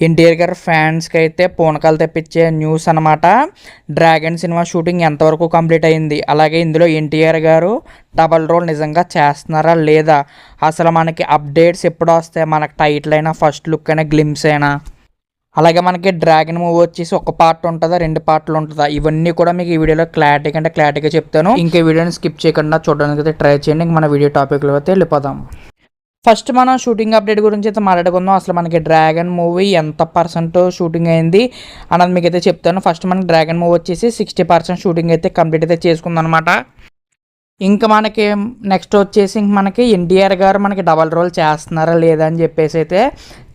ఎన్టీఆర్ గారి ఫ్యాన్స్కి అయితే పూనకాలు తెప్పించే న్యూస్ అనమాట. డ్రాగన్ సినిమా షూటింగ్ ఎంతవరకు కంప్లీట్ అయింది, అలాగే ఇందులో ఎన్టీఆర్ గారు డబల్ రోల్ నిజంగా చేస్తున్నారా లేదా, అసలు మనకి అప్డేట్స్ ఎప్పుడు వస్తాయి, మనకి టైటిల్ అయినా ఫస్ట్ లుక్ అయినా గ్లిమ్స్ అయినా, అలాగే మనకి డ్రాగన్ మూవీ వచ్చేసి ఒక పార్ట్ ఉంటుందా 2 పార్ట్లు ఉంటుందా, ఇవన్నీ కూడా మీకు ఈ వీడియోలో క్లారిటీగా చెప్తాను. ఇంకా వీడియోని స్కిప్ చేయకుండా చూడడానికి అయితే ట్రై చేయండి. ఇంక మన వీడియో టాపిక్లో అయితే వెళ్ళిపోదాం. ఫస్ట్ మనం షూటింగ్ అప్డేట్ గురించి అయితే మాట్లాడుకుందాం. అసలు మనకి డ్రాగన్ మూవీ ఎంత పర్సెంట్ షూటింగ్ అయింది అన్నది మీకు అయితే చెప్తాను. ఫస్ట్ మనకి డ్రాగన్ మూవీ వచ్చేసి 60% షూటింగ్ అయితే కంప్లీట్ అయితే చేసుకుందనమాట. ఇంకా మనకి నెక్స్ట్ వచ్చేసి ఇంక మనకి ఎన్టీఆర్ గారు మనకి డబల్ రోల్ చేస్తున్నారా లేదా అని చెప్పేసి అయితే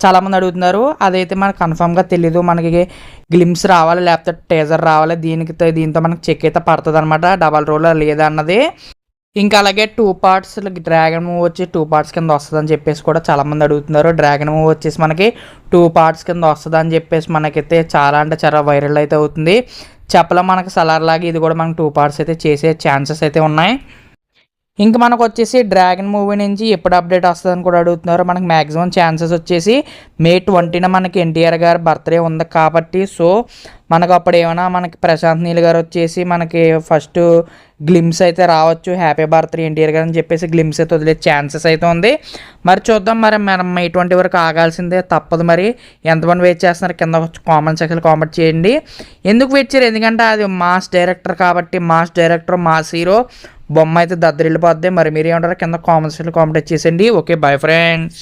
చాలామంది అడుగుతున్నారు. అదైతే మనకు కన్ఫామ్గా తెలీదు. మనకి గ్లిమ్స్ రావాలి లేకపోతే టేజర్ రావాలి, దీంతో మనకి చెక్ అయితే పడుతుంది అనమాట డబల్ రోల్ లేదా అన్నది. ఇంకా అలాగే 2 పార్ట్స్ డ్రాగన్ మూవీ వచ్చి 2 పార్ట్స్ కింద వస్తుందని చెప్పేసి కూడా చాలామంది అడుగుతున్నారు. డ్రాగన్ మూవీ వచ్చేసి మనకి 2 పార్ట్స్ కింద వస్తుందని చెప్పేసి మనకైతే చాలా అంటే చాలా వైరల్ అయితే అవుతుంది. చెప్పలేం, మనకి సలార్లాగా ఇది కూడా మనకి 2 పార్ట్స్ అయితే చేసే ఛాన్సెస్ అయితే ఉన్నాయి. ఇంక మనకు వచ్చేసి డ్రాగన్ మూవీ నుంచి ఎప్పుడు అప్డేట్ వస్తుందని కూడా అడుగుతున్నారు. మనకి మ్యాక్సిమం ఛాన్సెస్ వచ్చేసి May 20న మనకి ఎన్టీఆర్ గారి బర్త్డే ఉంది కాబట్టి, సో మనకు అప్పుడు ఏమైనా మనకి ప్రశాంత్ నీల్ గారు వచ్చేసి మనకి ఫస్ట్ గ్లిమ్స్ అయితే రావచ్చు, హ్యాపీ బర్త్డే ఎన్టీఆర్ గారు అని చెప్పేసి గ్లిమ్స్ అయితే వదిలే ఛాన్సెస్ అయితే ఉంది. మరి చూద్దాం, మరి మనం May 20 వరకు ఆగాల్సిందే, తప్పదు. మరి ఎంతమంది వెయిట్ చేస్తున్నారు కింద కామెంట్ సెక్షన్లో కామెంట్ చేయండి. ఎందుకు వెయిట్ చేయరు, ఎందుకంటే అది మాస్ డైరెక్టర్ కాబట్టి, మాస్ డైరెక్టర్ మాస్ హీరో బొమ్మ అయితే దద్దరిల్లిపోద్ది. మరి మీరు ఏమంటారు కింద కామెంట్ సెక్షన్లో కామెంట్ చేసేయండి. Okay, bye friends.